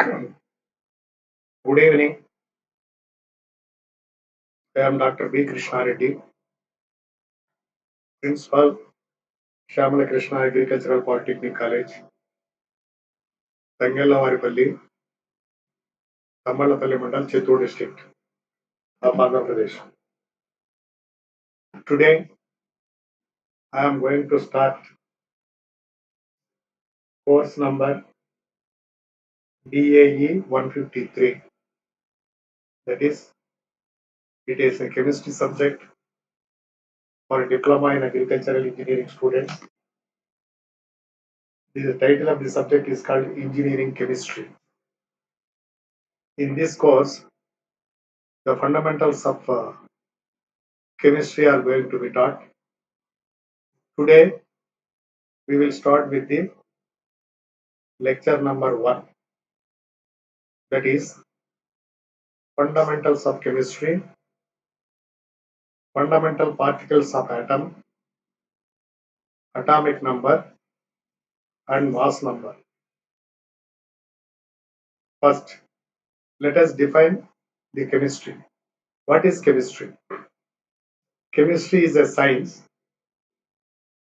Good evening. I am Dr. B. Krishna Reddy, Principal, Shyamala Krishna Agricultural Polytechnic College, Tangellavaripalli, Tammalapalli Mandal, Chittoor District of Andhra Pradesh. Today, I am going to start course number BAE 153. That is, it is a chemistry subject for Diploma in Agricultural Engineering students. The title of the subject is called Engineering Chemistry. In this course, the fundamentals of chemistry are going to be taught. Today, we will start with the lecture number 1, that is fundamentals of chemistry, fundamental particles of atom, atomic number and mass number. First, let us define the chemistry. What is chemistry? Chemistry is a science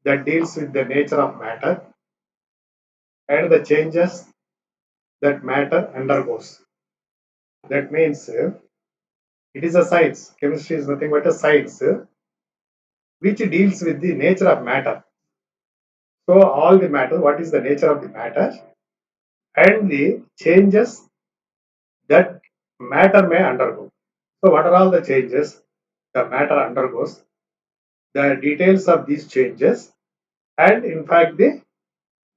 that deals with the nature of matter and the changes that matter undergoes. That means it is a science. Chemistry is nothing but a science which deals with the nature of matter. So all the matter, what is the nature of the matter and the changes that matter may undergo. So what are all the changes the matter undergoes, the details of these changes, and in fact the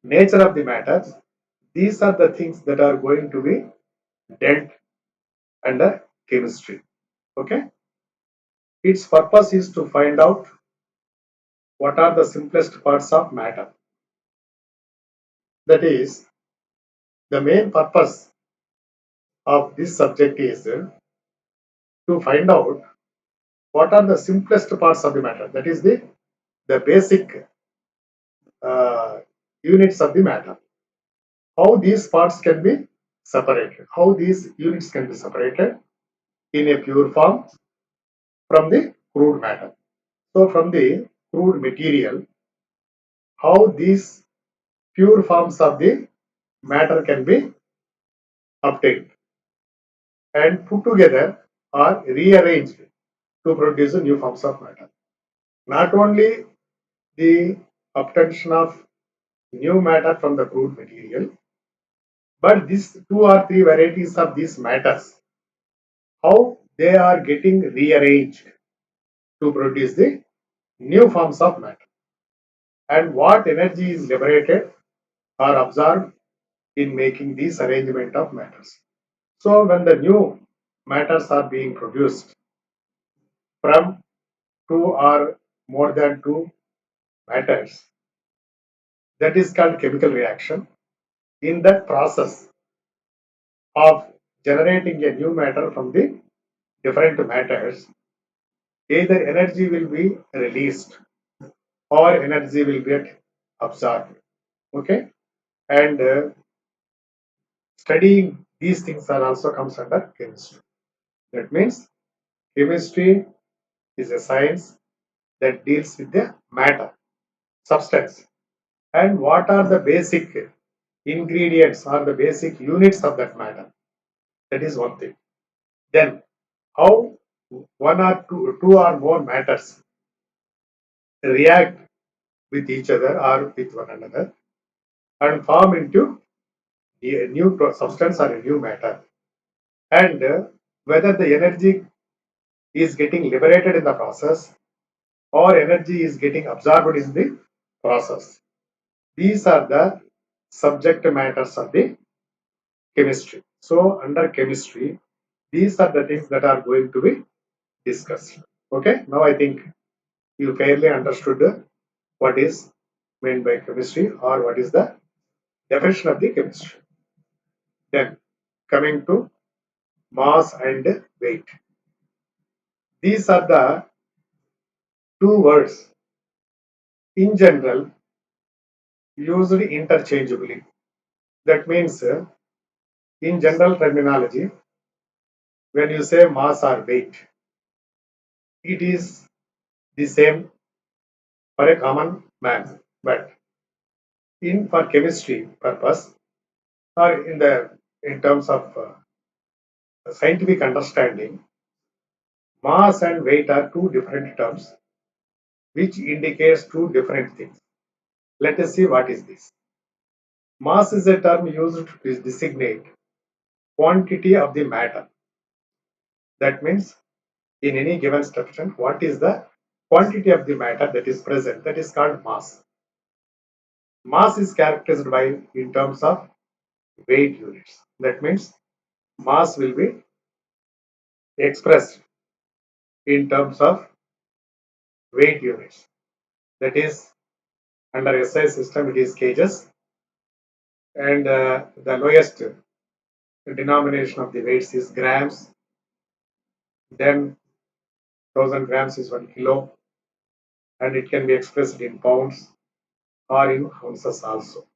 nature of the matter. These are the things that are going to be dealt under chemistry. Okay. Its purpose is to find out what are the simplest parts of matter. That is, the main purpose of this subject is to find out what are the simplest parts of the matter. That is the basic uh, units of the matter. How these parts can be separated, how these units can be separated in a pure form from the crude matter. So from the crude material, how these pure forms of the matter can be obtained and put together or rearranged to produce new forms of matter. Not only the obtention of new matter from the crude material, but these two or three varieties of these matters, how they are getting rearranged to produce the new forms of matter, and what energy is liberated or absorbed in making this arrangement of matters. So when the new matters are being produced from two or more than two matters, that is called chemical reaction. In that process of generating a new matter from the different matters, either energy will be released or energy will get absorbed. Okay, and studying these things are also comes under chemistry. That means chemistry is a science that deals with the matter, substance, and what are the basic ingredients or the basic units of that matter. That is one thing. Then how one or two or more matters react with each other or with one another and form into a new substance or a new matter, and whether the energy is getting liberated in the process or energy is getting absorbed in the process. These are the subject matters of the chemistry. So under chemistry, these are the things that are going to be discussed. Okay, now I think you fairly understood what is meant by chemistry or what is the definition of the chemistry. Then coming to mass and weight. These are the two words in general used interchangeably. That means In general terminology, when you say mass or weight, it is the same for a common man. But in for chemistry purpose or in terms of scientific understanding, mass and weight are two different terms which indicates two different things. Let us see what is this. Mass is a term used to designate quantity of the matter. That means in any given structure, what is the quantity of the matter that is present? That is called mass. Mass is characterized by in terms of weight units. That means mass will be expressed in terms of weight units. That is under SI system it is kgs, and the lowest denomination of the weights is grams. Then 1000 grams is 1 kilo, and it can be expressed in pounds or in ounces also.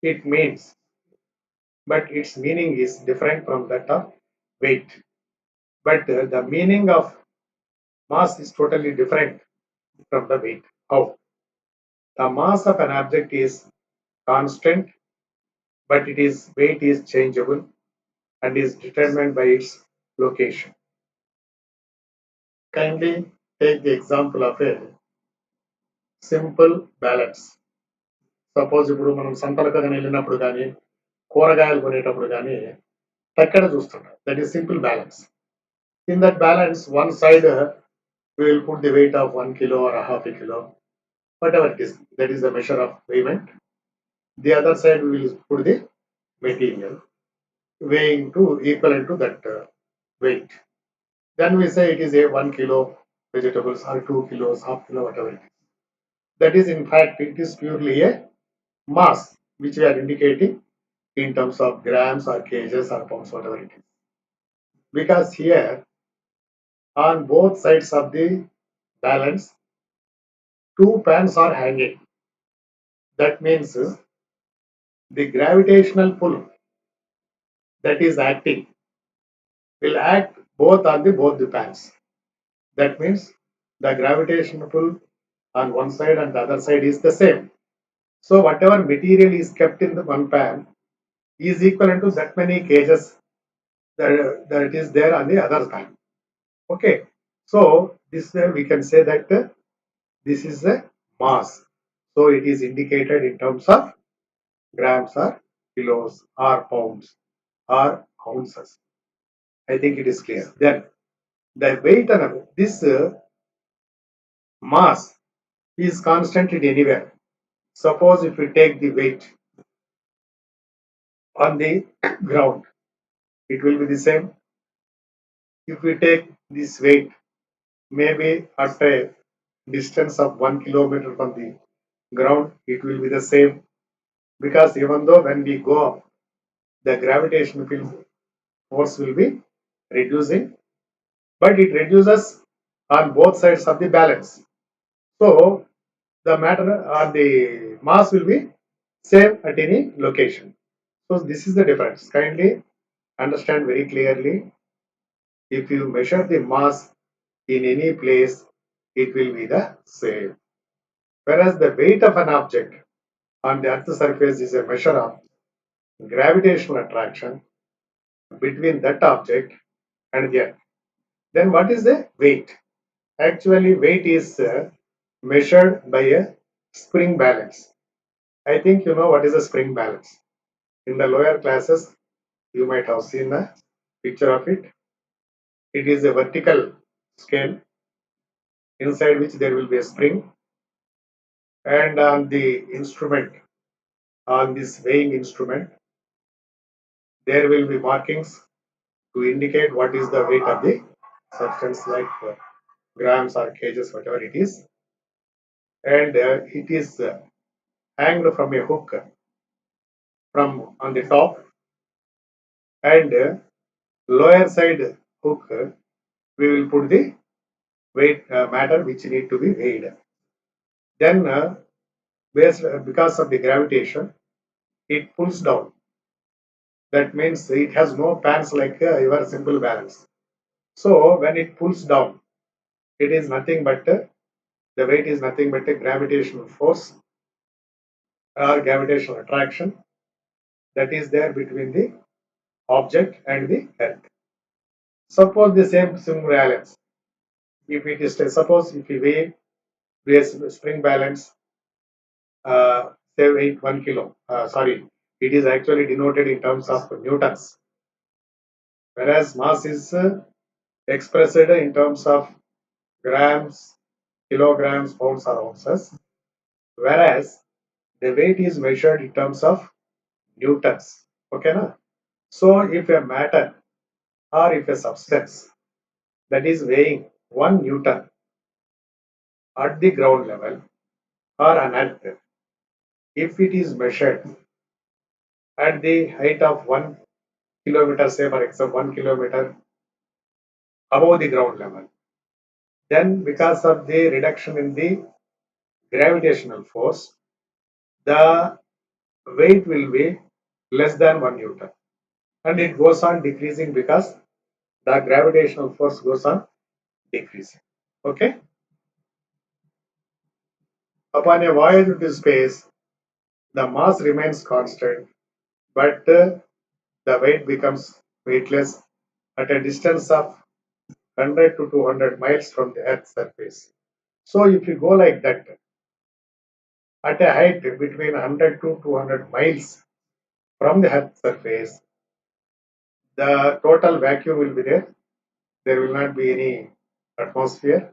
It means, but its meaning is different from that of weight. But the meaning of mass is totally different from the weight. How? The mass of an object is constant, but its weight is changeable and is determined by its location. Kindly take the example of a simple balance. Suppose ఇప్పుడు మనం సంతలకు కానీ వెళ్ళినప్పుడు కానీ కూరగాయలు కొనేటప్పుడు కానీ తక్కడ చూస్తుంటాం. That is simple balance. In that balance one side we will put the weight of 1 kilo or a half a kilo, whatever it is. That is the measure of payment. The other side we will put the material weighing to equivalent to that weight. Then we say it is a 1 kilo vegetables or 2 kilos, half kilo, whatever it is. That is in fact it is purely a mass which we are indicating in terms of grams or kgs or pounds, whatever it is. Because here on both sides of the balance, two pans are hanging. That means the gravitational pull that is acting will act both on the both the pans. That means the gravitational pull on one side and the other side is the same. So whatever material is kept in the one pan is equivalent to that many kgs that it is there on the other pan. Okay. So this way we can say that this is a mass. So it is indicated in terms of grams or kilos or pounds or ounces. I think it is clear. Then the weight and this mass is constant in anywhere. Suppose if we take the weight on the ground, it will be the same. If we take this weight, maybe at a distance of 1 kilometer from the ground, it will be the same. Because even though when we go up, the gravitational field force will be reducing, but it reduces on both sides of the balance. So the matter or the mass will be same at any location. So this is the difference. Kindly understand very clearly. If you measure the mass in any place, it will be the same. Whereas the weight of an object on the earth's surface is a measure of gravitational attraction between that object and the earth. Then what is the weight? Actually, weight is measured by a spring balance. I think you know what is a spring balance. In the lower classes, you might have seen a picture of it. It is a vertical scale inside which there will be a spring, and on the instrument, on this weighing instrument, there will be markings to indicate what is the weight of the substance, like grams or kgs, whatever it is, and it is hanged from a hook from on the top, and lower side hook we will put the weight matter which need to be weighed. Then based because of the gravitation, it pulls down That means it has no pans like your simple balance. So when it pulls down, it is nothing but the weight is nothing but a gravitational force or gravitational attraction that is there between the object and the earth. Suppose the same similar balance. If it is suppose if we weigh spring balance, say weight 1 kilo. Sorry, it is actually denoted in terms of newtons, whereas mass is expressed in terms of grams, kilograms, pounds, or ounces. Whereas the weight is measured in terms of newtons. Okay, na? So if a matter or if a substance that is weighing 1 Newton at the ground level or on earth, if it is measured at the height of 1 kilometer, say for example 1 kilometer above the ground level, then because of the reduction in the gravitational force, the weight will be less than 1 Newton, and it goes on decreasing because the gravitational force goes on decreasing. Okay. Upon a voyage into space, the mass remains constant, but the weight becomes weightless at a distance of 100 to 200 miles from the Earth's surface. So, if you go like that, at a height between 100 to 200 miles from the Earth's surface, the total vacuum will be there. There will not be any atmosphere,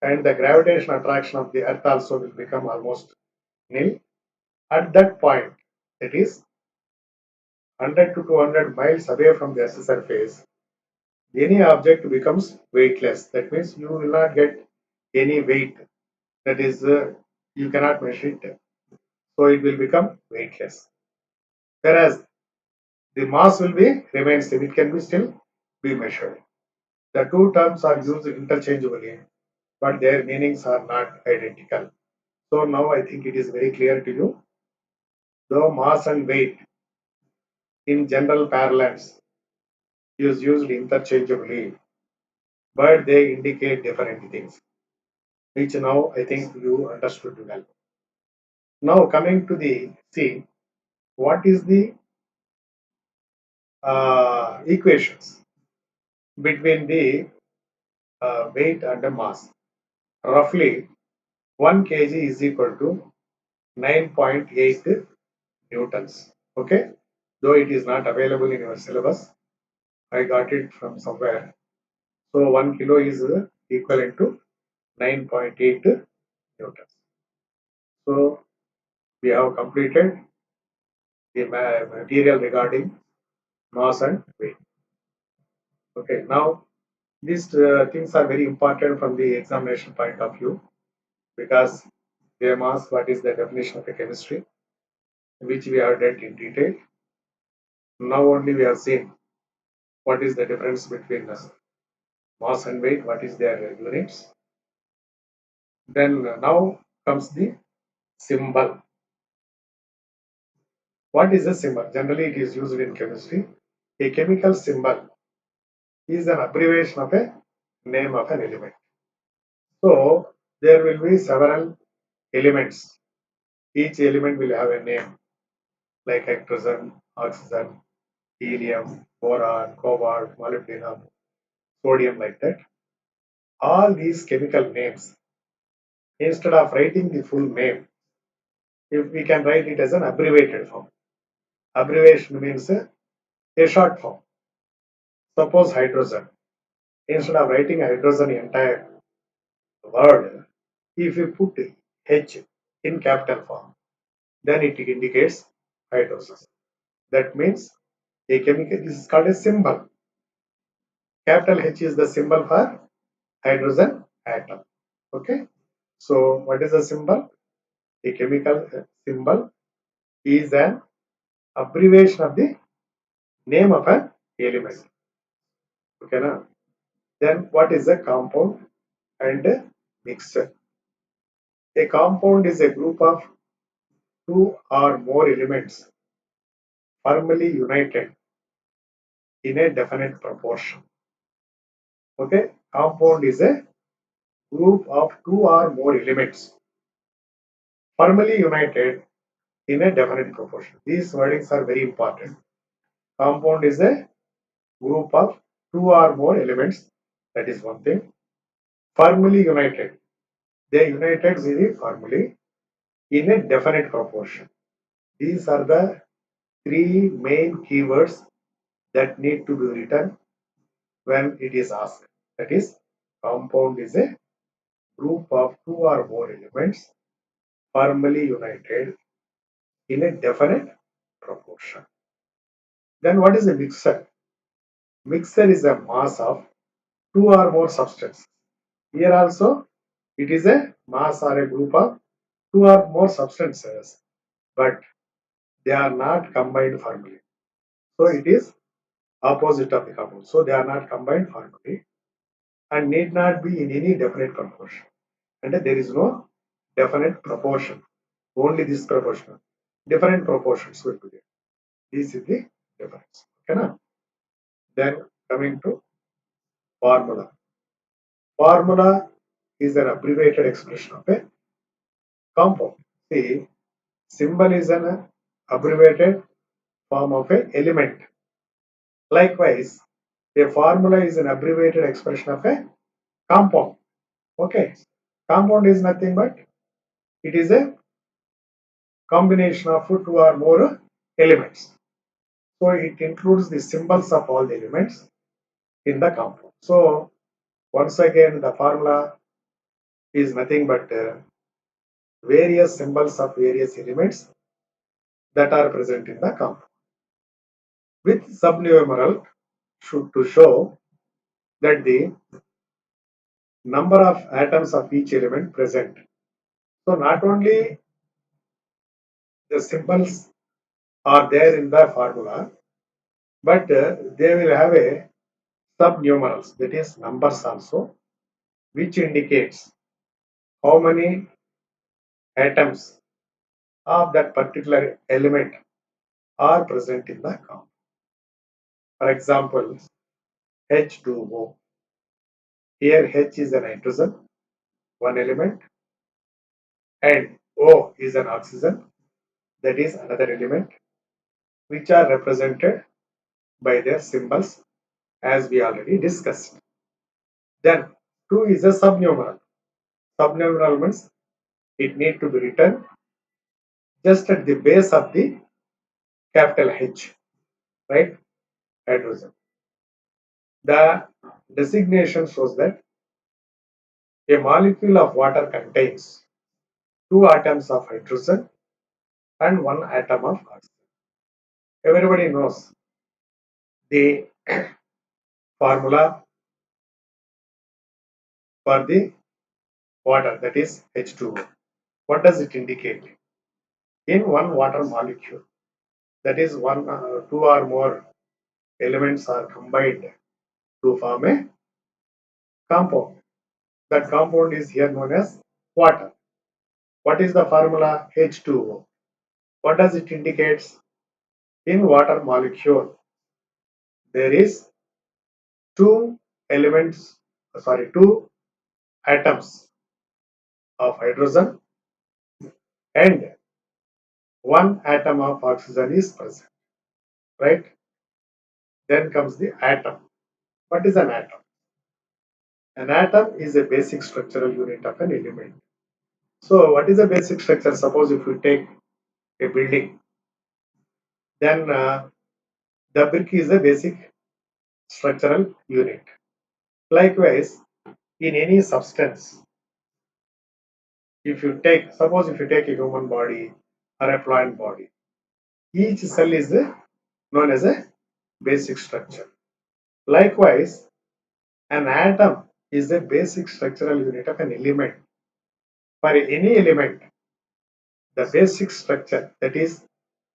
and the gravitational attraction of the Earth also will become almost nil. At that point, it is 100 to 200 miles away from the Earth's surface, any object becomes weightless. That means you will not get any weight. That is, you cannot measure it. So it will become weightless. Whereas the mass will be remain same. It can be still be measured. The two terms are used interchangeably, but their meanings are not identical. So now I think it is very clear to you. Though mass and weight in general parlance is used interchangeably, but they indicate different things, which now I think you understood well. Now coming to the see what is the equations between the weight and the mass. Roughly 1 kg is equal to 9.8 newtons. Okay, though it is not available in your syllabus, I got it from somewhere. So 1 kilo is equivalent to 9.8 newtons. So we have completed the material regarding mass and weight. Okay, now these things are very important from the examination point of view because they ask what is the definition of a chemistry, which we have dealt in detail. Now only we have seen what is the difference between mass and weight, what is their units. Then now comes the symbol. What is a symbol? Generally, it is used in chemistry. A chemical symbol is an abbreviation of a name of an element. So there will be several elements. Each element will have a name like hydrogen, oxygen, helium, boron, cobalt, molybdenum, sodium, like that. All these chemical names, instead of writing the full name, if we can write it as an abbreviated form. Abbreviation means a short form. Suppose hydrogen. Instead of writing hydrogen entire word, if you put H in capital form, then it indicates hydrogen. That means a chemical, this is called a symbol. Capital H is the symbol for hydrogen atom. Okay. So what is a symbol? A chemical symbol is an abbreviation of the name of an element. Okay. Now, then what is a compound and a mixture? A compound is a group of two or more elements firmly united in a definite proportion. Okay, compound is a group of two or more elements firmly united in a definite proportion. These wordings are very important. Compound is a group of two or more elements. That is one thing. Firmly united. They united very firmly in a definite proportion. These are the three main keywords that need to be written when it is asked. That is, compound is a group of two or more elements firmly united in a definite proportion. Then what is a mixture? Mixture is a mass of two or more substances. Here also it is a mass or a group of two or more substances, but they are not combined firmly. So it is opposite of the compound. So they are not combined firmly and need not be in any definite proportion. And there is no definite proportion. Only this proportion. Different proportions will be there. This is the difference. Okay, na? Then coming to formula. Formula is an abbreviated expression of a compound. See, symbol is an abbreviated form of a element. Likewise, a formula is an abbreviated expression of a compound. Okay. Compound is nothing but it is a combination of two or more elements. So it includes the symbols of all the elements in the compound. So once again, the formula is nothing but various symbols of various elements that are present in the compound. With subnumeral to show that the number of atoms of each element present. So not only the symbols are there in the formula, but they will have a subnumerals, that is numbers also, which indicates how many atoms of that particular element are present in the compound. For example, H2O. Here H is an nitrogen, one element, and O is an oxygen, that is another element, which are represented by their symbols as we already discussed. Then 2 is a subnumeral. Subnumeral means it need to be written just at the base of the capital H, right? Hydrogen. The designation shows that a molecule of water contains two atoms of hydrogen and one atom of oxygen. Everybody knows the formula for the water, that is H2O. What does it indicate? In one water molecule, that is two or more elements are combined to form a compound. That compound is here known as water. What is the formula? H2O. What does it indicate? In water molecule, there is two elements, two atoms of hydrogen and one atom of oxygen is present, right? Then comes the atom. What is an atom? An atom is a basic structural unit of an element. So, what is a basic structure? Suppose if we take a building, then the brick is a basic structural unit. Likewise, in any substance, suppose if you take a human body or a plant body, each cell is known as a basic structure. Likewise, an atom is a basic structural unit of an element. For any element, the basic structure, that is,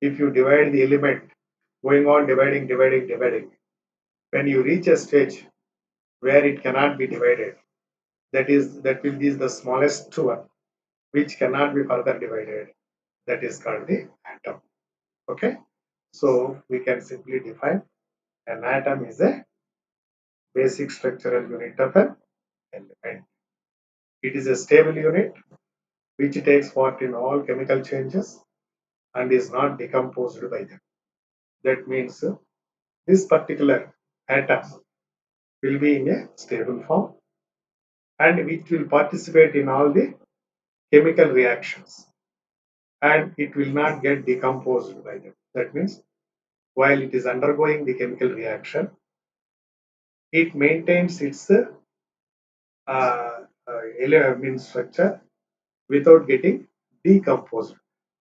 if you divide the element, going on dividing, when you reach a stage where it cannot be divided, that will be the smallest one, which cannot be further divided. That is called the atom. Okay. So we can simply define an atom is a basic structural unit of an element. It is a stable unit which takes part in all chemical changes and is not decomposed by them. That means this particular atom will be in a stable form and which will participate in all the chemical reactions and it will not get decomposed by them. That means while it is undergoing the chemical reaction, it maintains its element structure without getting decomposed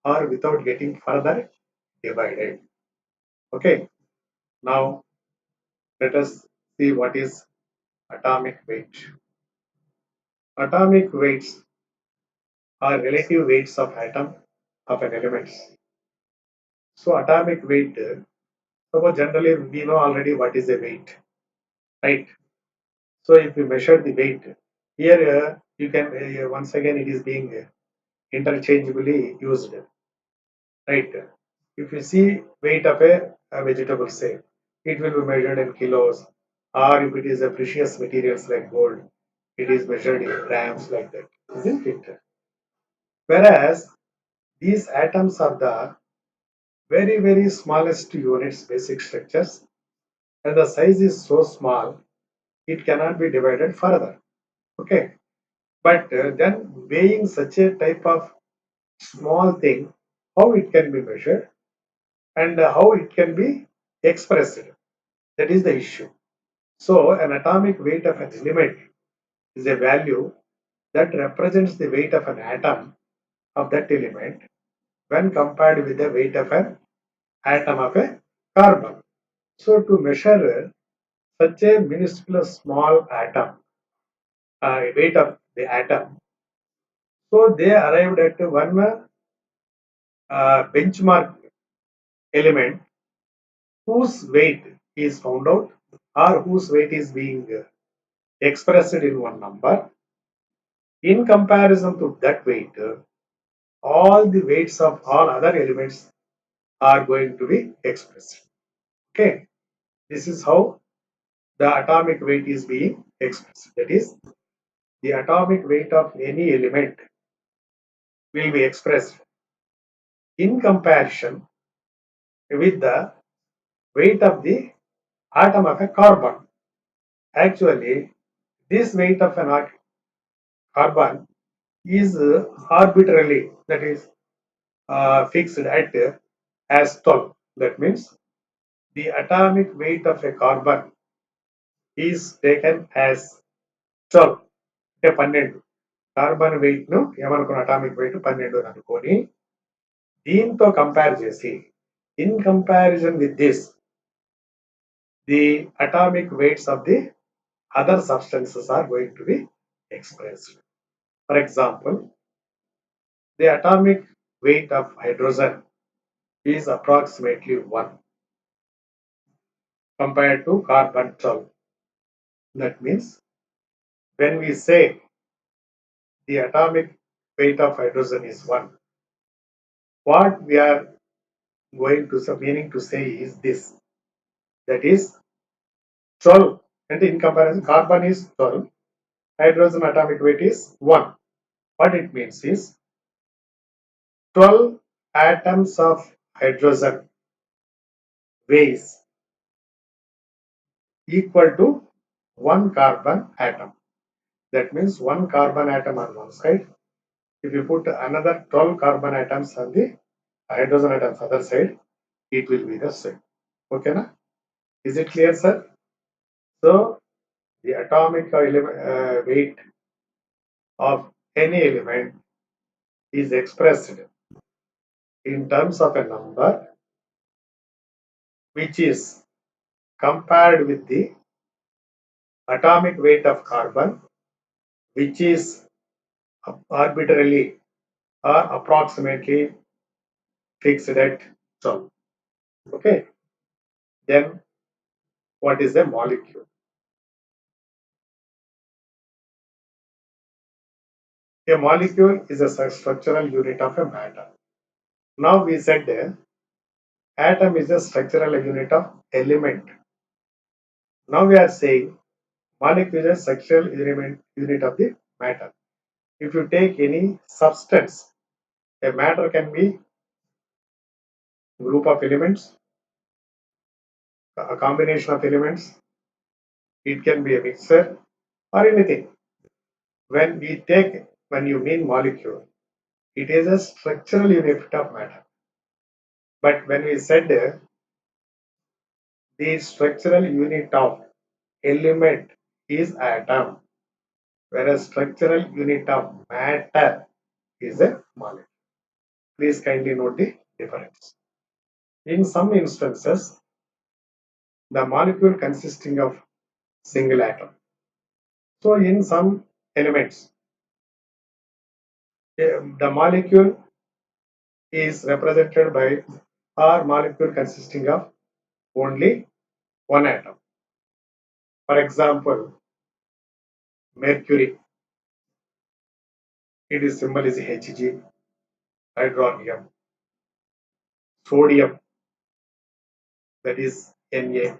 or without getting further divided. Okay, now let us see what is atomic weight. Atomic weights are relative weights of atom of an element. So atomic weight, suppose generally we know already what is a weight, right? So if you measure the weight, here you can once again it is being interchangeably used, right? If you see weight of a vegetable, say, it will be measured in kilos, or if it is a precious materials like gold, it is measured in grams like that, isn't it? Whereas these atoms are the very, very smallest units, basic structures, and the size is so small, it cannot be divided further. Okay, but then weighing such a type of small thing, how it can be measured and how it can be expressed. That is the issue. So, an atomic weight of an element is a value that represents the weight of an atom of that element when compared with the weight of an atom of a carbon. So, to measure such a minuscule small atom, weight of the atom, so they arrived at one benchmark element whose weight is found out or whose weight is being expressed in one number. In comparison to that weight, all the weights of all other elements are going to be expressed. Okay, this is how the atomic weight is being expressed. That is, the atomic weight of any element will be expressed in comparison with the weight of the atom of a carbon. Actually, this weight of an carbon is arbitrarily, that is fixed at as 12. That means the atomic weight of a carbon is taken as 12. అంటే 12 carbon wait ను ఏమనుకున్న atomic weight 12 అని అనుకొని దీంతో compare చేసి in comparison with this the atomic weights of the other substances are going to be expressed. For example, the atomic weight of hydrogen is approximately 1 compared to carbon 12. That means when we say the atomic weight of hydrogen is 1, what we are going to meaning to say is this, that is 12, and in comparison carbon is 12, hydrogen atomic weight is 1. What it means is 12 atoms of hydrogen weighs equal to 1 carbon atom. That means 1 carbon atom on one side. If you put another 12 carbon atoms on the hydrogen atoms other side, it will be the same. Okay, na? Is it clear, sir? So the atomic weight of any element is expressed in terms of a number which is compared with the atomic weight of carbon, which is arbitrarily or approximately fixed at 12. Okay, then what is a molecule? A molecule is a structural unit of a matter. Now we said Atom is a structural unit of element. Now we are saying molecule is a structural unit of the matter. If you take any substance, a matter can be group of elements, a combination of elements, it can be a mixture or anything. When you mean molecule, it is a structural unit of matter. But when we said the structural unit of element is atom, whereas structural unit of matter is a molecule. Please kindly note the difference. In some instances, the molecule consisting of single atom. So in some elements, the molecule is represented by or molecule consisting of only one atom. For example, mercury, its symbol is Hg, hydronium, sodium, that is Na,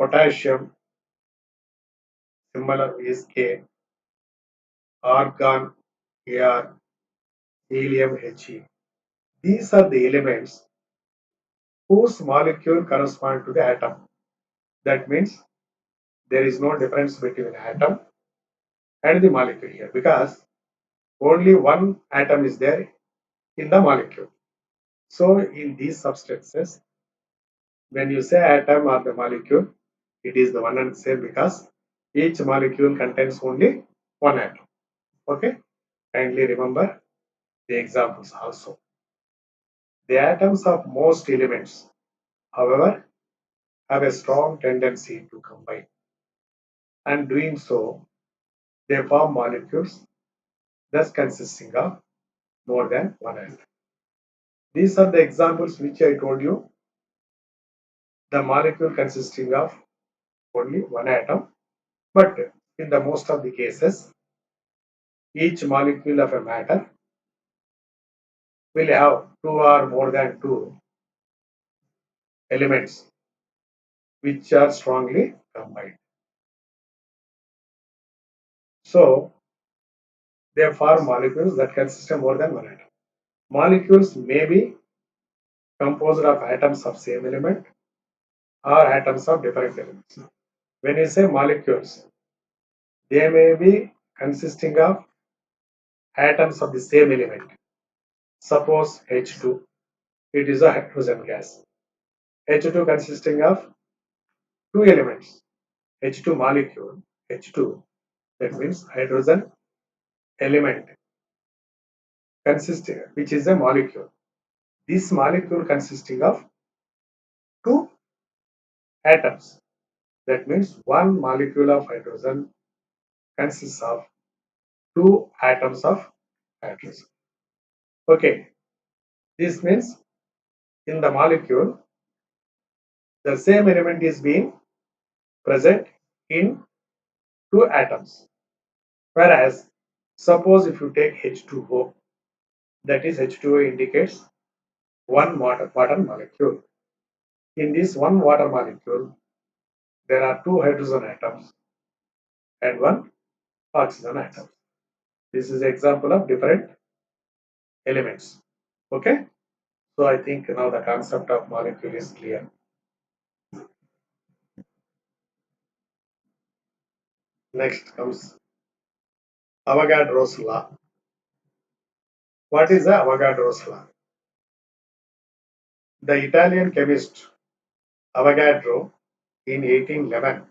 potassium, symbol is K, argon, Ar, helium, He. These are the elements whose molecule correspond to the atom. That means there is no difference between atom and the molecule here because only one atom is there in the molecule. So in these substances, when you say atom or the molecule, it is the one and same because each molecule contains only one atom. Okay, kindly remember the examples also. The atoms of most elements, however, have a strong tendency to combine, and doing so, they form molecules thus consisting of more than one atom. These are the examples which I told you. The molecule consisting of only one atom, but in the most of the cases, each molecule of a matter will have two or more than two elements which are strongly combined. So they form molecules that consist of more than one atom. Molecules may be composed of atoms of same element or atoms of different elements. When you say molecules, they may be consisting of atoms of the same element. Suppose H2, it is a hydrogen gas. H2 consisting of two elements. H2 molecule, H2, that means hydrogen element consisting, which is a molecule. This molecule consisting of two atoms. That means one molecule of hydrogen consists of two atoms of hydrogen. Okay, this means in the molecule, the same element is being present in two atoms. Whereas, suppose if you take H2O, that is H2O indicates one water molecule. In this one water molecule, there are two hydrogen atoms and one oxygen atom. This is an example of different elements. Okay, so I think now the concept of molecule is clear. Next comes Avogadro's law. What is the Avogadro's law? The Italian chemist Avogadro in 1811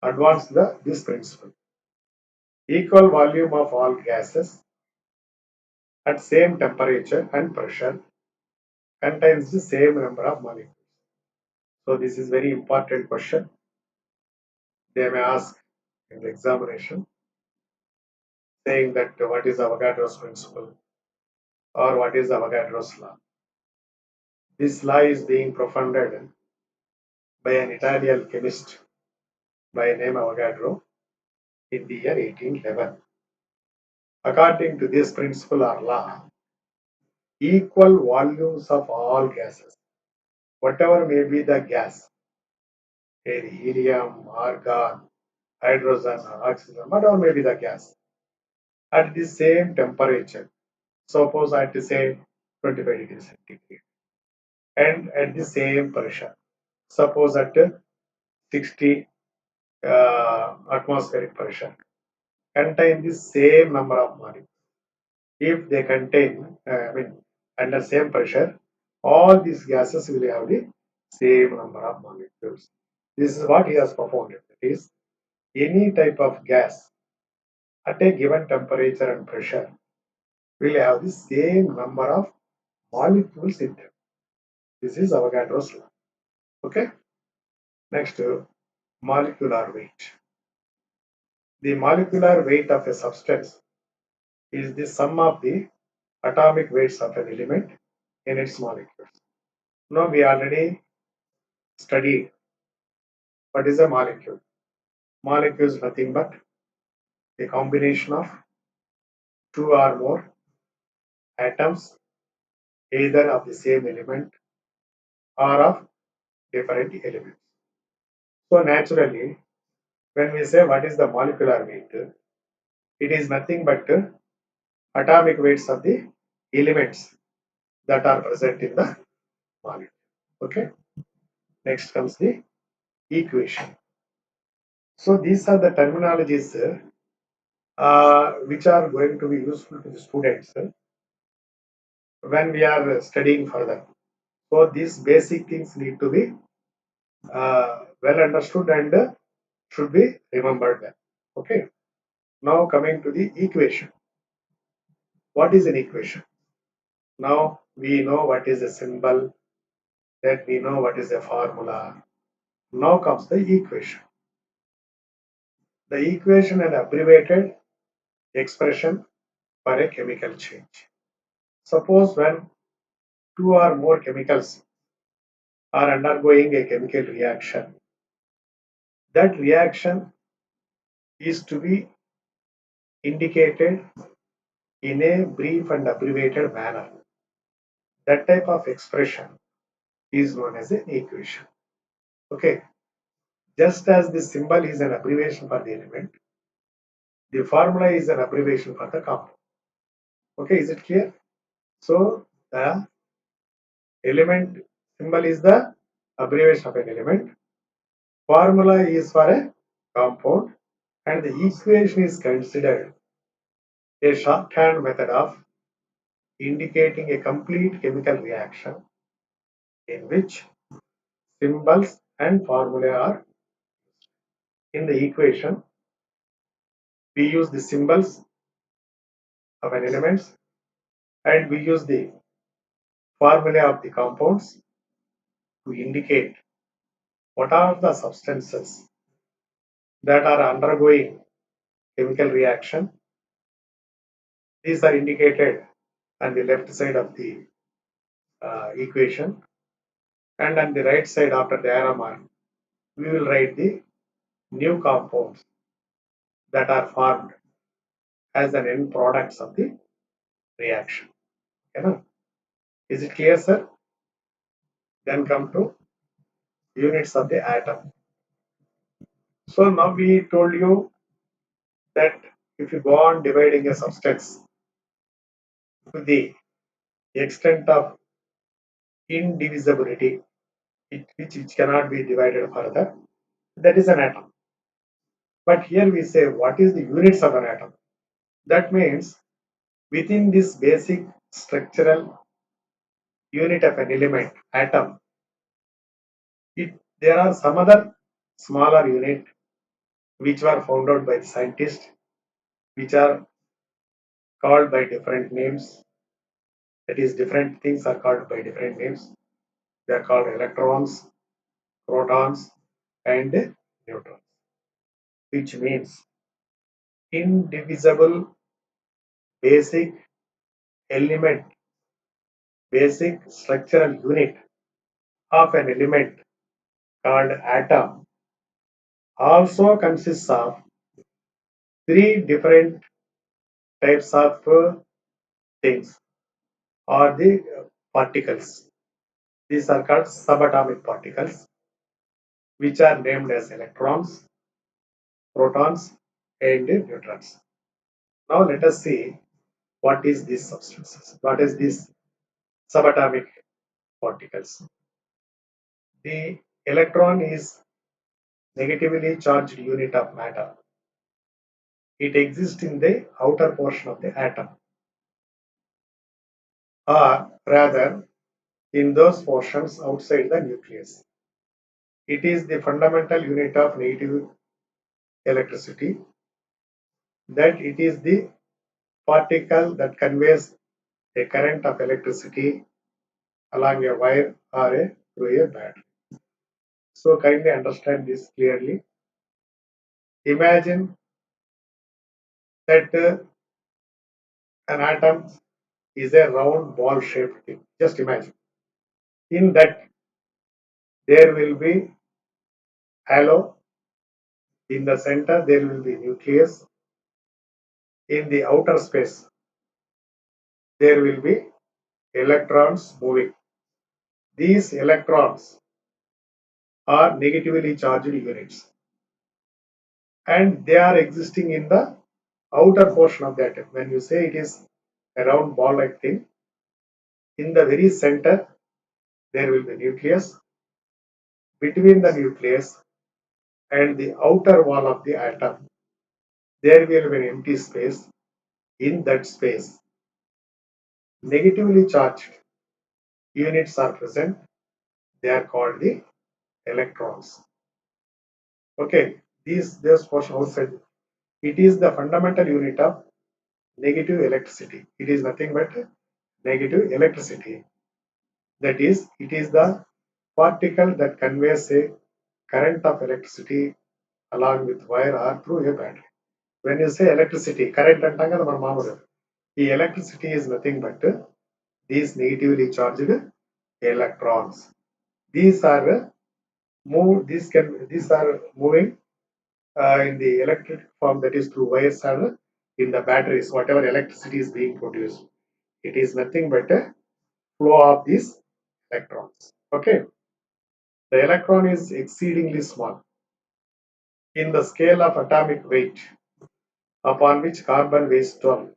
advanced this principle. Equal volume of all gases at same temperature and pressure contains the same number of molecules. So this is very important question. They may ask in the examination saying that what is Avogadro's principle or what is Avogadro's law. This law is being propounded by an Italian chemist by name Avogadro in the year 1811. According to this principle or law, equal volumes of all gases, whatever may be the gas, air, helium, argon, hydrogen, or oxygen, whatever may be the gas, at the same temperature. Suppose at say 25 degrees centigrade, and at the same pressure. Suppose at 60 atmospheric pressure, contain the same number of molecules. If they contain, under same pressure, all these gases will have the same number of molecules. This is what he has propounded. That is, any type of gas at a given temperature and pressure will have the same number of molecules in them. This is Avogadro's law. Okay. Next, molecular weight. The molecular weight of a substance is the sum of the atomic weights of an element in its molecules. Now we already studied what is a molecule. Molecule is nothing but a combination of two or more atoms, either of the same element or of different elements. So naturally, when we say what is the molecular weight, it is nothing but atomic weights of the elements that are present in the molecule. Okay. Next comes the equation. So these are the terminologies which are going to be useful to the students when we are studying further. So these basic things need to be well understood and should be remembered well. Okay. Now coming to the equation. What is an equation? Now we know what is a symbol, then we know what is a formula. Now comes the equation. The equation an abbreviated expression for a chemical change. Suppose when two or more chemicals are undergoing a chemical reaction, that reaction is to be indicated in a brief and abbreviated manner. That type of expression is known as an equation. Okay, just as the symbol is an abbreviation for the element, the formula is an abbreviation for the compound. Okay, is it clear? So the element symbol is the abbreviation of an element, formula is for a compound, and the equation is considered a shorthand method of indicating a complete chemical reaction in which symbols and formulae are in the equation. We use the symbols of an elements and we use the formulae of the compounds to indicate what are the substances that are undergoing chemical reaction. These are indicated on the left side of the equation, and on the right side after the arrow mark we will write the new compounds that are formed as an end products of the reaction. You know, is it clear, sir? Then come to units of the atom. So now we told you that if you go on dividing a substance to the extent of indivisibility, which cannot be divided further, that is an atom. But here we say what is the units of an atom? That means within this basic structural unit of an element, atom, there are some other smaller unit which were found out by the scientists, which are called by different names. That is, different things are called by different names. They are called electrons, protons, and neutrons, which means indivisible basic element, basic structural unit of an element called atom also consists of three different types of things. or the particles. These are called subatomic particles, which are named as electrons, protons, and neutrons. Now let us see what is these substances. What is these subatomic particles? The electron is negatively charged unit of matter. It exists in the outer portion of the atom, or rather in those portions outside the nucleus. It is the fundamental unit of negative electricity, that it is the particle that conveys a current of electricity along a wire or through a battery. So kindly understand this clearly. Imagine that an atom is a round ball shaped thing. Just imagine. In that there will be halo. In the center there will be nucleus. In the outer space there will be electrons moving. These electrons are negatively charged units, and they are existing in the outer portion of the atom. When you say it is a round ball like thing, in the very center there will be nucleus. Between the nucleus and the outer wall of the atom, there will be an empty space. In that space, negatively charged units are present. They are called the electrons. Okay, this portion outside, it is the fundamental unit of negative electricity. It is nothing but negative electricity. That is, it is the particle that conveys a current of electricity along with wire or through a battery. When you say electricity, current అంటాం కదా మన మామూలు. ఈ electricity is nothing but these negatively charged electrons. These are these are moving in the electric form, that is through wires or in the batteries. Whatever electricity is being produced, it is nothing but a flow of these electrons. Okay, the electron is exceedingly small in the scale of atomic weight, upon which carbon weighs 12.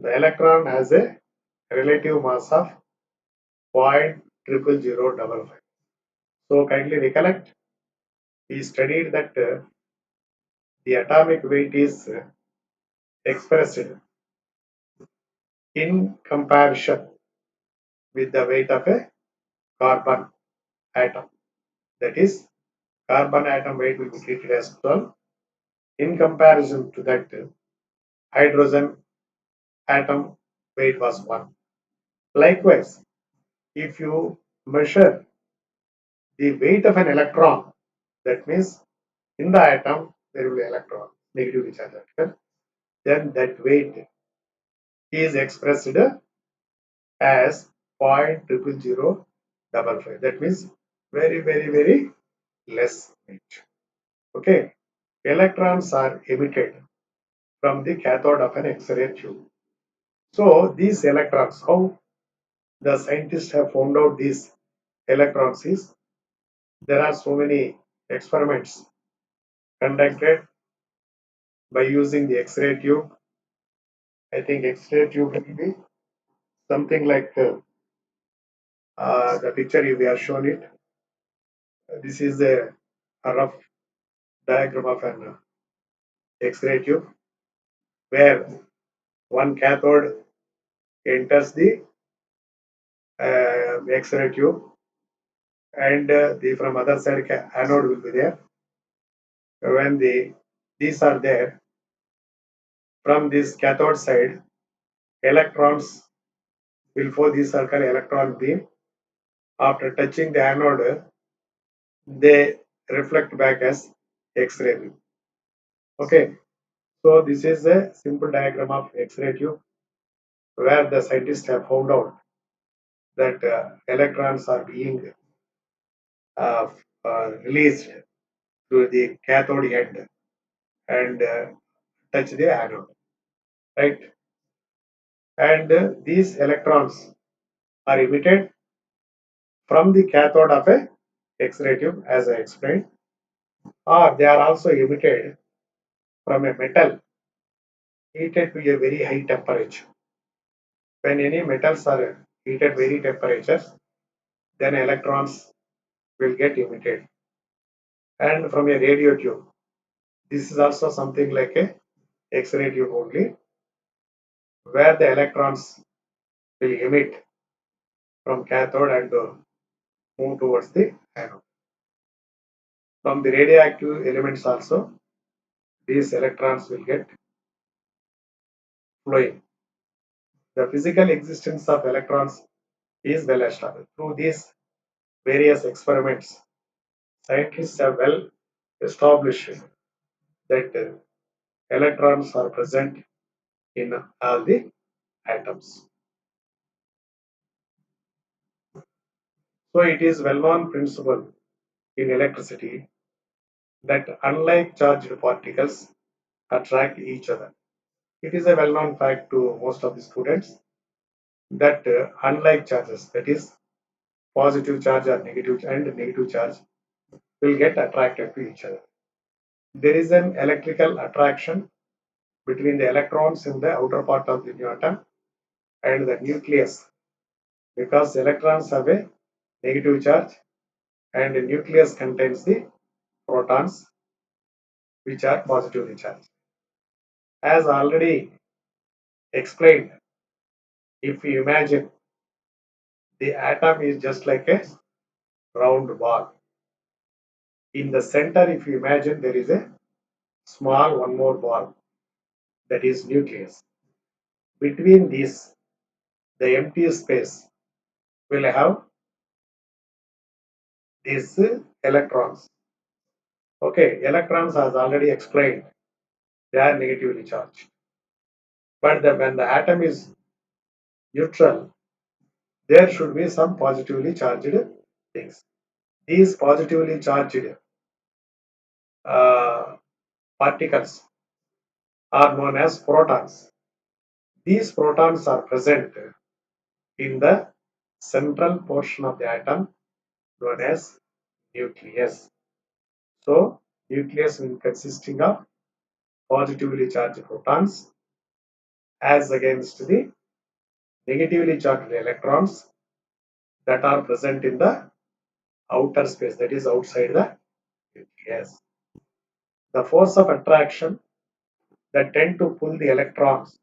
The electron has a relative mass of 0.00055. So kindly recollect, we studied that the atomic weight is expressed in comparison with the weight of a carbon atom. That is, carbon atom weight will be treated as 12. In comparison to that, hydrogen atom weight was 1. Likewise, if you measure the weight of an electron, that means in the atom there will be electron, negatively charged electron, then that weight is expressed as 0.00055. That means very, very, very less weight. Okay, electrons are emitted from the cathode of an X-ray tube. So these electrons, how the scientists have found out these electrons is, there are so many experiments conducted by using the X-ray tube. I think X-ray tube will be something like the picture we are shown it. This is a rough diagram of an X-ray tube where one cathode enters the X-ray tube, and the from other side anode will be there. When these are there, from this cathode side, electrons will for the circle electron beam. After touching the anode, they reflect back as X-ray beam. Okay, so this is a simple diagram of X-ray tube where the scientists have found out that electrons are being uh, released through the cathode end and touch the anode. Right? and these electrons are emitted from the cathode of a X-ray tube, as I explained, or they are also emitted from a metal heated to a very high temperature. When any metals are heated very temperatures, then electrons will get emitted. And from a radio tube, this is also something like a X-ray tube only, where the electrons will emit from cathode and move towards the anode. From the radioactive elements also, these electrons will get flowing. The physical existence of electrons is well established. Through these various experiments, scientists have well established that electrons are present in all the atoms. So it is well-known principle in electricity that unlike charged particles attract each other. It is a well-known fact to most of the students that unlike charges, that is positive charge or negative and negative charge, will get attracted to each other. There is an electrical attraction between the electrons in the outer part of the atom and the nucleus, because electrons have a negative charge and the nucleus contains the protons which are positively charged. As already explained, if you imagine the atom is just like a round ball. In the center, if you imagine, there is a small one more ball, that is nucleus. Between these, the empty space will have these electrons. Okay, electrons as already explained, they are negatively charged. But when the atom is neutral, there should be some positively charged things. These positively charged uh, particles are known as protons. These protons are present in the central portion of the atom known as nucleus. So, nucleus will consisting of positively charged protons as against the negatively charged electrons that are present in the outer space, that is outside the nucleus. The force of attraction that tend to pull the electrons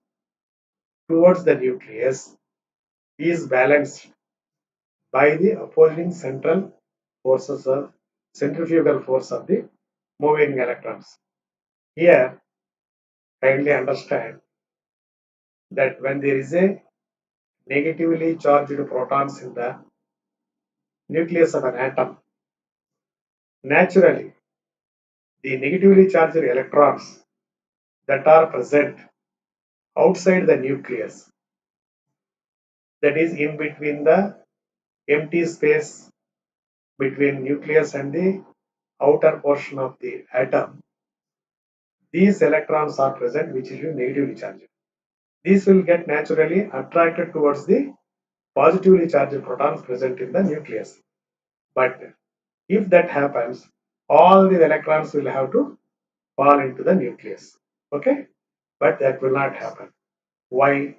towards the nucleus is balanced by the opposing central forces of centrifugal force of the moving electrons. Here, kindly understand that when there is a negatively charged protons in the nucleus of an atom, naturally the negatively charged electrons that are present outside the nucleus, that is in between the empty space between nucleus and the outer portion of the atom, these electrons are present which is negatively charged. These will get naturally attracted towards the positively charged protons present in the nucleus. But if that happens, all the electrons will have to fall into the nucleus. Okay? But that will not happen. Why?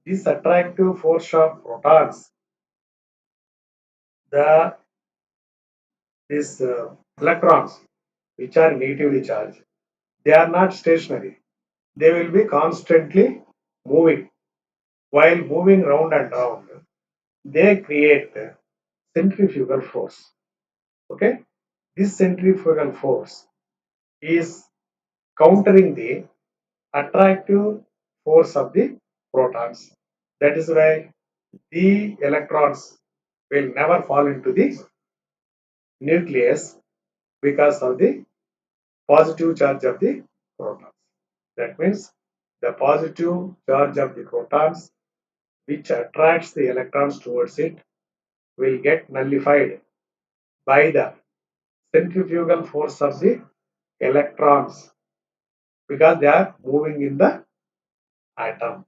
This attractive force of protons, the these electrons which are negatively charged, they are not stationary. They will be constantly moving. While moving round and round, they create centrifugal force. Okay? This centrifugal force is countering the attractive force of the protons. That is why the electrons will never fall into the nucleus because of the positive charge of the protons. That means the positive charge of the protons which attracts the electrons towards it will get nullified by the centrifugal force of the electrons because they are moving in the atom.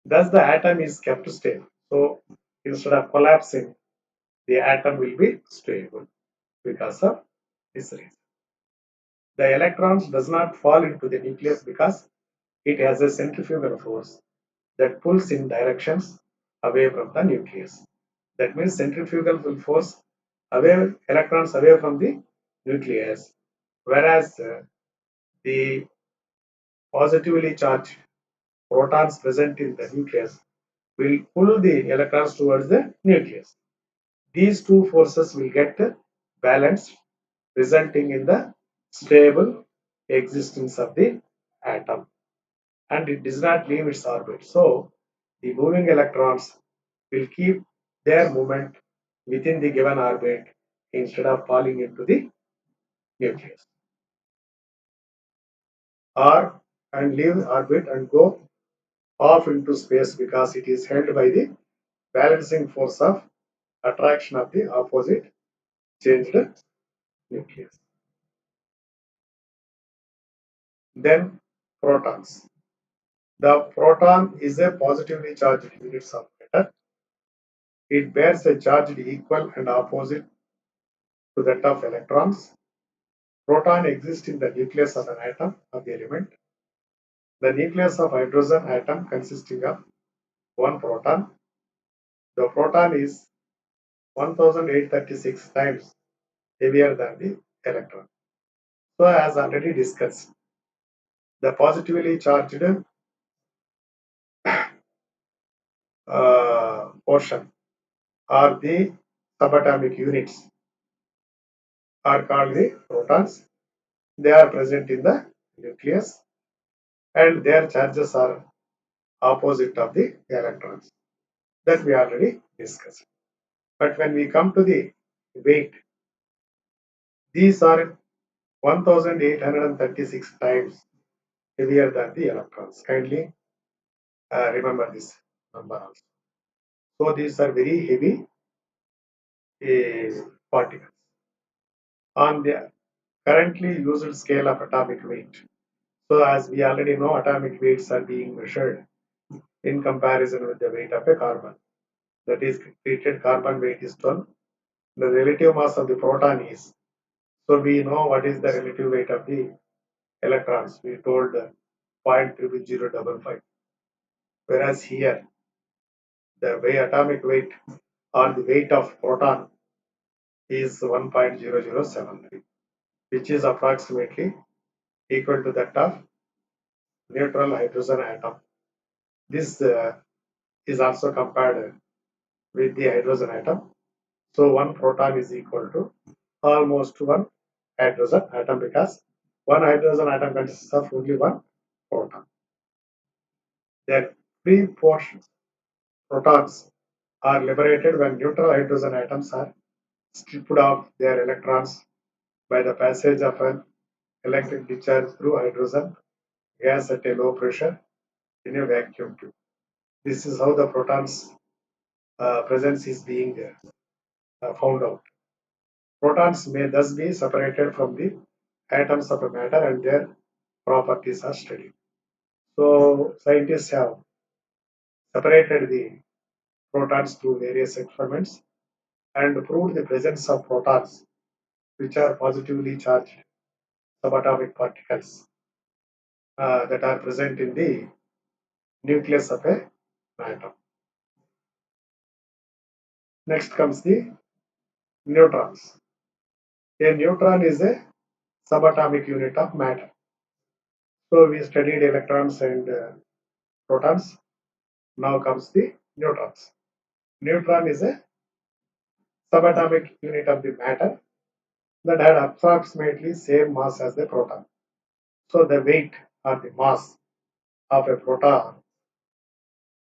Thus, the atom is kept stable. So, instead of collapsing, the atom will be stable because of this reason. The electrons does not fall into the nucleus because it has a centrifugal force that pulls in directions away from the nucleus. That means centrifugal will force away electrons away from the nucleus, whereas the positively charged protons present in the nucleus will pull the electrons towards the nucleus. These two forces will get balanced, resulting in the stable existence of the atom, and it does not leave its orbit. So, the moving electrons will keep their movement within the given orbit instead of falling into the nucleus, or and leave orbit and go off into space because it is held by the balancing force of attraction of the opposite changed nucleus. Then protons. The proton is a positively charged unit of matter. It bears a charge equal and opposite to that of electrons. Proton exists in the nucleus of an atom of the element. The nucleus of hydrogen atom consisting of one proton. The proton is 1836 times heavier than the electron. So, as already discussed, the positively charged portion or the subatomic units are called the protons. They are present in the nucleus and their charges are opposite of the electrons. That we already discussed. But when we come to the weight, these are 1836 times heavier than the electrons. Kindly remember this number also. So these are very heavy particles. On the currently used scale of atomic weight. So as we already know, atomic weights are being measured in comparison with the weight of a carbon. That is, treated carbon weight is 12. The relative mass of the proton is. So we know what is the relative weight of the electrons. We told 0.00055. Whereas here, the way atomic weight or the weight of proton is 1.0073, which is approximately equal to that of neutral hydrogen atom. This is also compared with the hydrogen atom. So one proton is equal to almost one hydrogen atom because one hydrogen atom consists of only one proton. Their free portions, protons, are liberated when neutral hydrogen atoms are stripped of their electrons by the passage of an electric discharge through hydrogen gas at a low pressure in a vacuum tube. This is how the protons presence is being found out. Protons may thus be separated from the atoms of a matter and their properties are studied. So scientists have separated the protons through various experiments and proved the presence of protons, which are positively charged subatomic particles that are present in the nucleus of a atom. Next comes the neutrons. A neutron is a subatomic unit of matter. So we studied electrons and protons. Now comes the neutrons. Neutron is a subatomic unit of the matter that had approximately same mass as the proton. So the weight or the mass of a proton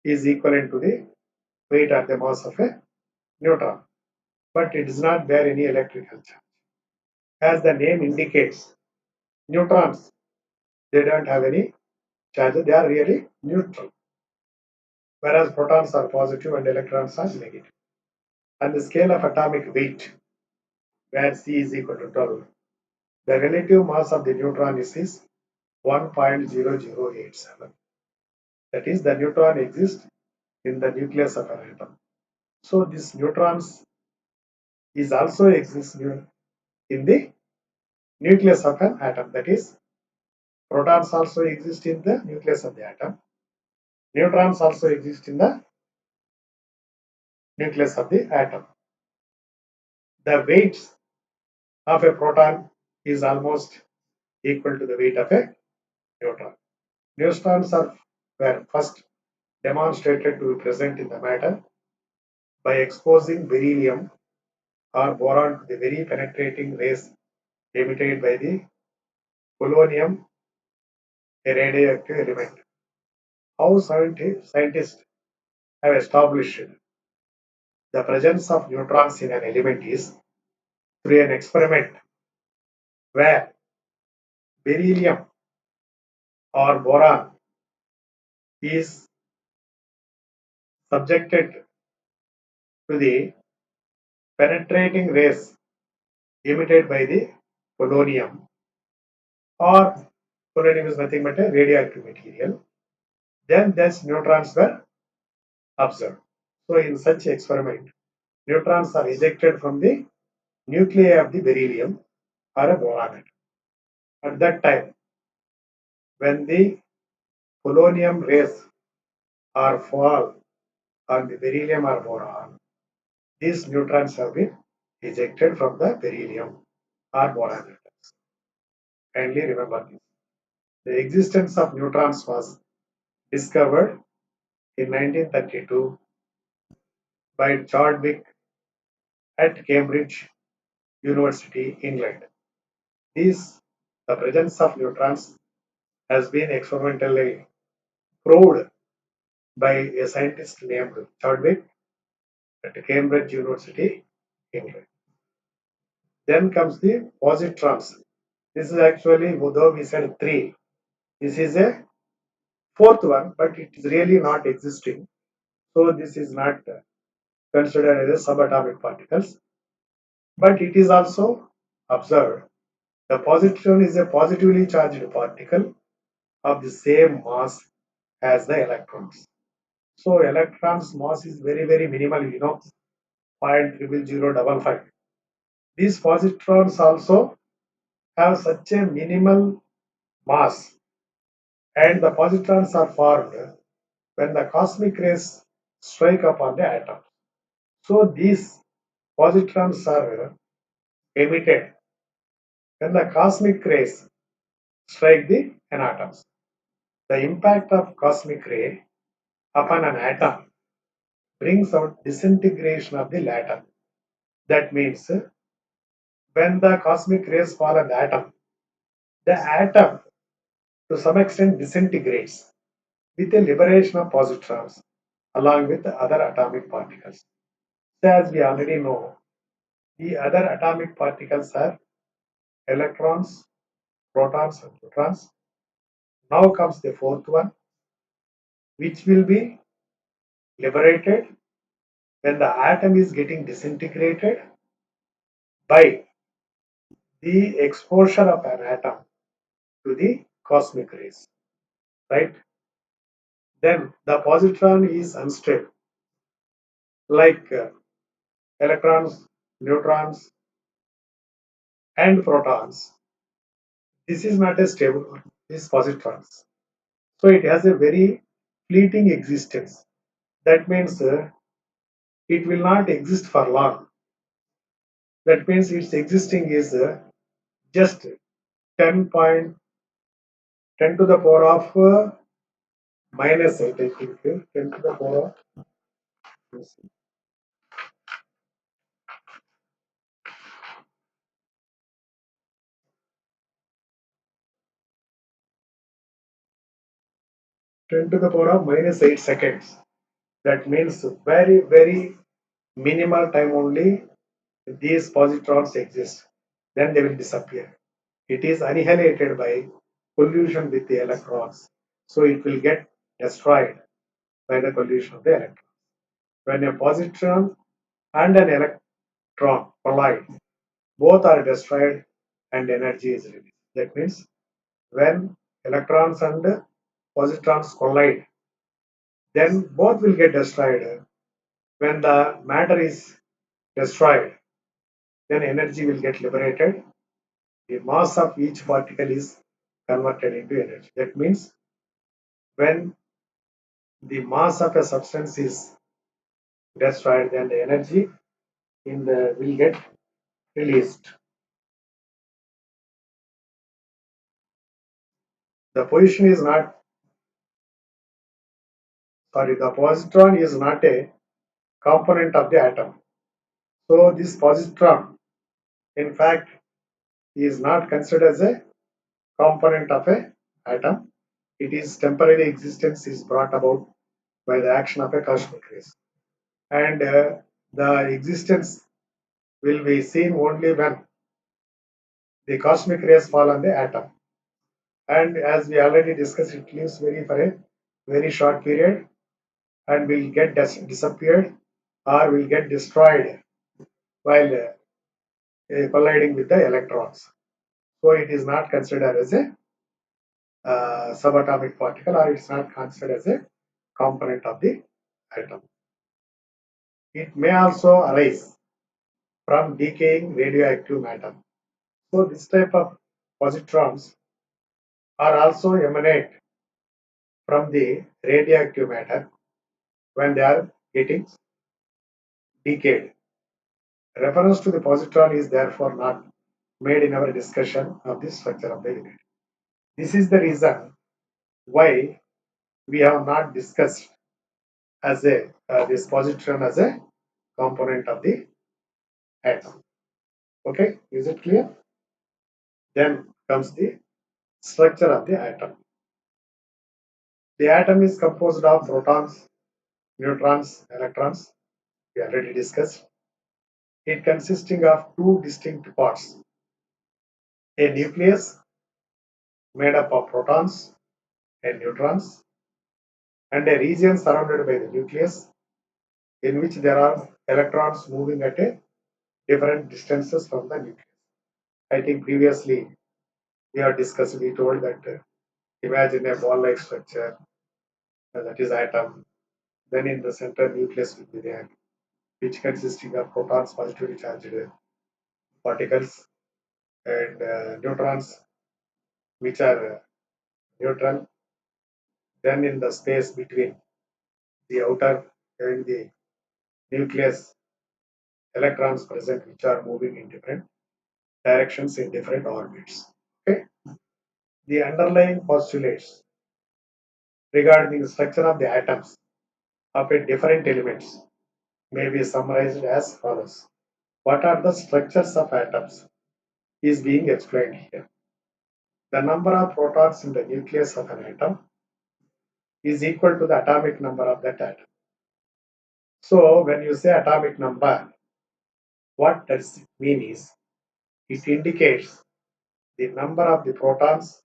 is equivalent to the weight or the mass of a neutron, but it does not bear any electrical charge. As the name indicates, neutrons, they don't have any charge, they are really neutral, whereas protons are positive and electrons are negative. And the scale of atomic weight, where C is equal to 12, the relative mass of the neutron is 1.0087. That is, the neutron exists in the nucleus of an atom. So this neutrons is also exists in the nucleus of an atom. That is, protons also exist in the nucleus of the atom. Neutrons also exist in the nucleus of the atom. The weight of a proton is almost equal to the weight of a neutron. Neutrons were first demonstrated to be present in the matter by exposing beryllium or boron to the very penetrating rays emitted by the polonium, a radioactive element. How scientists have established the presence of neutrons in an element is through an experiment where beryllium or boron is subjected to the penetrating rays emitted by the polonium, or polonium is nothing but a radioactive material. Then these neutrons were observed. So in such experiment, neutrons are ejected from the nuclei of the beryllium or a boron atom. At that time, when the polonium rays are fall on the beryllium or boron, these neutrons have been ejected from the beryllium or boron atoms. Kindly remember this. The existence of neutrons was discovered in 1932 by Chadwick at Cambridge University, England. The presence of neutrons has been experimentally proved by a scientist named Chadwick at Cambridge University, England. Then comes the positrons. This is actually, although we said three, this is a fourth one, but it is really not existing. So this is not considered as subatomic particles, but it is also observed. The positron is a positively charged particle of the same mass as the electrons. So electrons mass is very very minimal, 0.00055. These positrons also have such a minimal mass, and the positrons are formed when the cosmic rays strike upon the atom. So these positrons are emitted when the cosmic rays strike the atoms. The impact of cosmic ray upon an atom brings out disintegration of the latter. That means when the cosmic rays fall on the atom to some extent disintegrates with a liberation of positrons along with the other atomic particles. So as we already know, the other atomic particles are electrons, protons, and neutrons. Now comes the fourth one, which will be liberated when the atom is getting disintegrated by the exposure of an atom to the cosmic rays, right? Then the positron is unstable, like electrons, neutrons, and protons. This is not a stable one, this positrons. So it has a very fleeting existence. That means it will not exist for long. That means its existing is just 10 to the power of minus 8, I think. 10 to the power of 10 to the power of minus 8 seconds. That means very, very minimal time only these positrons exist. Then they will disappear. It is annihilated by collision with the electrons. So it will get destroyed by the collision of the electrons. When a positron and an electron collide, both are destroyed and energy is released. That means when electrons and positrons collide, then both will get destroyed. When the matter is destroyed, then energy will get liberated. The mass of each particle is converted into energy. That means when the mass of a substance is destroyed, then the energy in the will get released. The position is not sorry, the positron is not a component of the atom. So this positron, in fact, is not considered as a component of a atom. It is temporary existence is brought about by the action of a cosmic rays, and the existence will be seen only when the cosmic rays fall on the atom. And as we already discussed, it lives very for a very short period and will get disappeared or will get destroyed while colliding with the electrons. So it is not considered as a subatomic particle, or it's not considered as a component of the atom. It may also arise from decaying radioactive matter. So this type of positrons are also emanate from the radioactive matter when they are getting decayed. Reference to the positron is therefore not made in our discussion of the structure of the unit. This is the reason why we have not discussed as a this positron as a component of the atom. Okay, is it clear? Then comes the structure of the atom. The atom is composed of protons, neutrons, electrons. We already discussed. It consisting of two distinct parts: a nucleus made up of protons and neutrons, and a region surrounded by the nucleus in which there are electrons moving at a different distances from the nucleus. I think previously we have discussed, we told that imagine a ball-like structure, that is atom. Then in the center nucleus will be there, which consisting of protons, positively charged particles, and neutrons, which are neutral. Then in the space between the outer and the nucleus, electrons present, which are moving in different directions in different orbits. Okay. The underlying postulates regarding the structure of the atoms of a different elements may be summarized as follows. What are the structures of atoms is being explained here. The number of protons in the nucleus of an atom is equal to the atomic number of that atom. So when you say atomic number, what does it mean is it indicates the number of the protons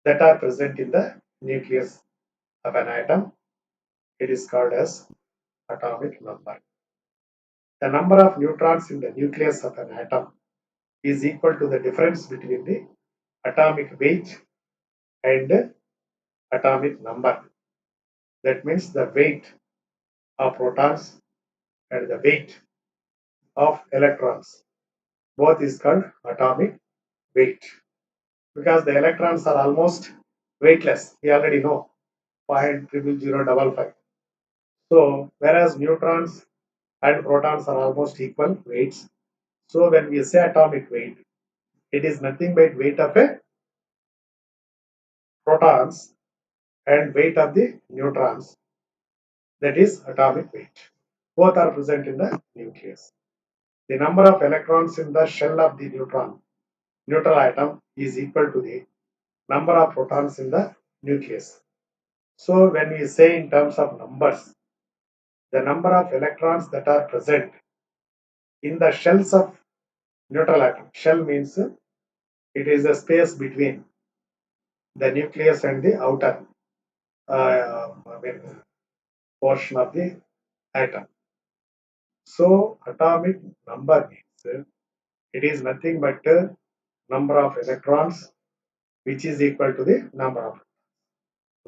that are present in the nucleus of an atom. It is called as atomic number. The number of neutrons in the nucleus of an atom is equal to the difference between the atomic weight and atomic number. That means the weight of protons and the weight of electrons. Both is called atomic weight because the electrons are almost weightless. We already know 0.00055. So whereas neutrons and protons are almost equal weights. So when we say atomic weight, it is nothing but weight of a protons and weight of the neutrons. That is atomic weight. Both are present in the nucleus. The number of electrons in the shell of the neutral atom is equal to the number of protons in the nucleus. So when we say in terms of numbers, the number of electrons that are present in the shells of neutral atom. Shell means it is a space between the nucleus and the outer portion of the atom. So atomic number means it is nothing but number of electrons which is equal to the number of.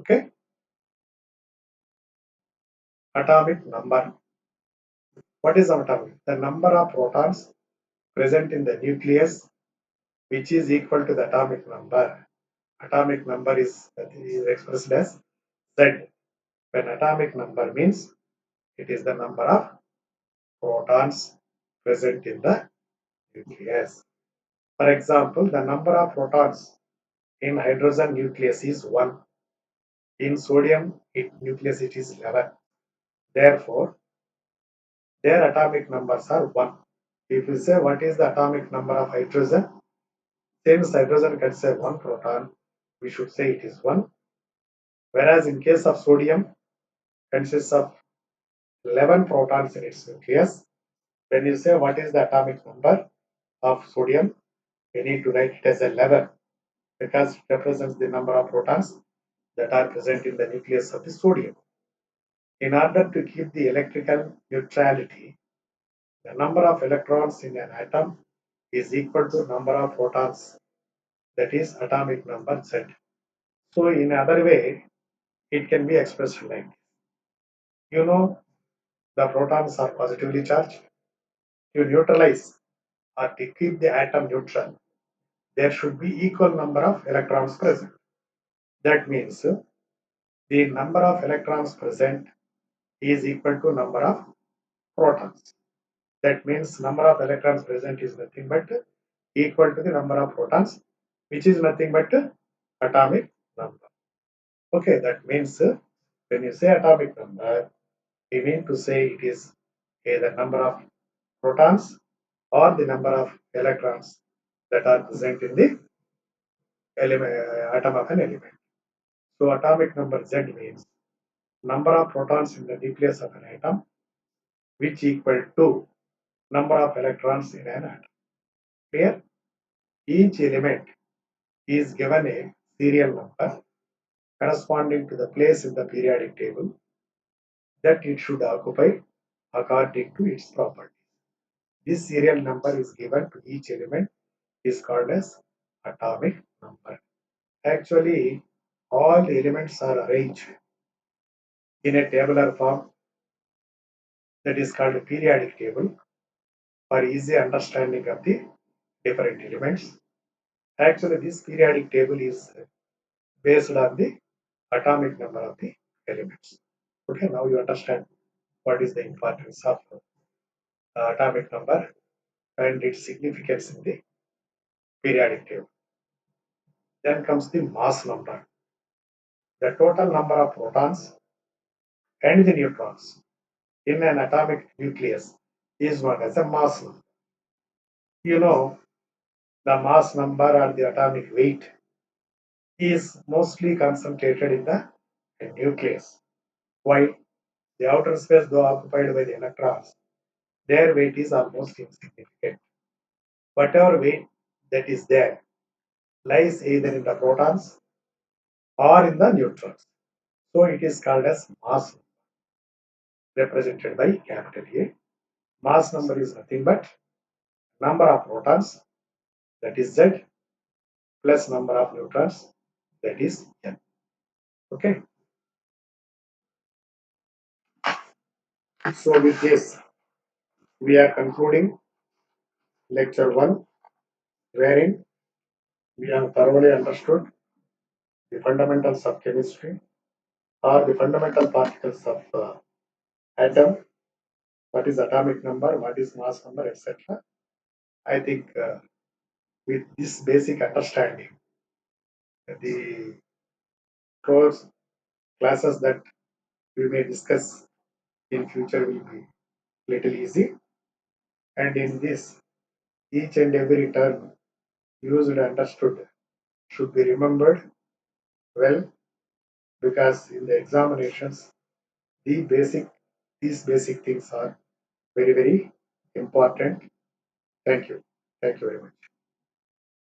Okay. atomic number. What is atomic? The number of protons present in the nucleus, which is equal to the atomic number. Atomic number is expressed as Z. When atomic number means it is the number of protons present in the nucleus. For example, the number of protons in hydrogen nucleus is 1. In sodium nucleus it is 11. Therefore, their atomic numbers are 1. If you say what is the atomic number of hydrogen, since hydrogen contains 1 proton, we should say it is 1. Whereas in case of sodium, consists of 11 protons in its nucleus. When you say what is the atomic number of sodium, we need to write it as 11 because it represents the number of protons that are present in the nucleus of the sodium. In order to keep the electrical neutrality, the number of electrons in an atom is equal to number of protons, that is atomic number Z. So in other way, it can be expressed like this. You know, the protons are positively charged. To neutralize or to keep the atom neutral, there should be equal number of electrons present. That means the number of electrons present is equal to number of protons. That means number of electrons present is nothing but equal to the number of protons, which is nothing but atomic number. Okay, that means when you say atomic number, we mean to say it is the number of protons or the number of electrons that are present in the atom of an element. So atomic number Z means number of protons in the nucleus of an atom, which equal to number of electrons in an atom. Clear? Each element is given a serial number corresponding to the place in the periodic table that it should occupy according to its properties. This serial number is given to each element is called as atomic number. Actually, all the elements are arranged in a tabular form that is called a periodic table for easy understanding of the different elements. Actually, this periodic table is based on the atomic number of the elements. Okay, now you understand what is the importance of atomic number and its significance in the periodic table. Then comes the mass number, the total number of protons and the neutrons in an atomic nucleus is known as a mass number. You know, the mass number or the atomic weight is mostly concentrated in the nucleus, while the outer space, though occupied by the electrons, their weight is almost insignificant. Whatever weight that is there lies either in the protons or in the neutrons. So it is called as mass, represented by capital A. Mass number is nothing but number of protons, that is Z, plus number of neutrons, that is N. Okay. So with this, we are concluding lecture 1, wherein we have thoroughly understood the fundamentals of chemistry or the fundamental particles of atom, what is atomic number, what is mass number, etc. I think with this basic understanding, the course classes that we may discuss in future will be little easy. And in this, each and every term used and understood should be remembered well, because in the examinations, the basic these basic things are very, very important. Thank you. Thank you very much.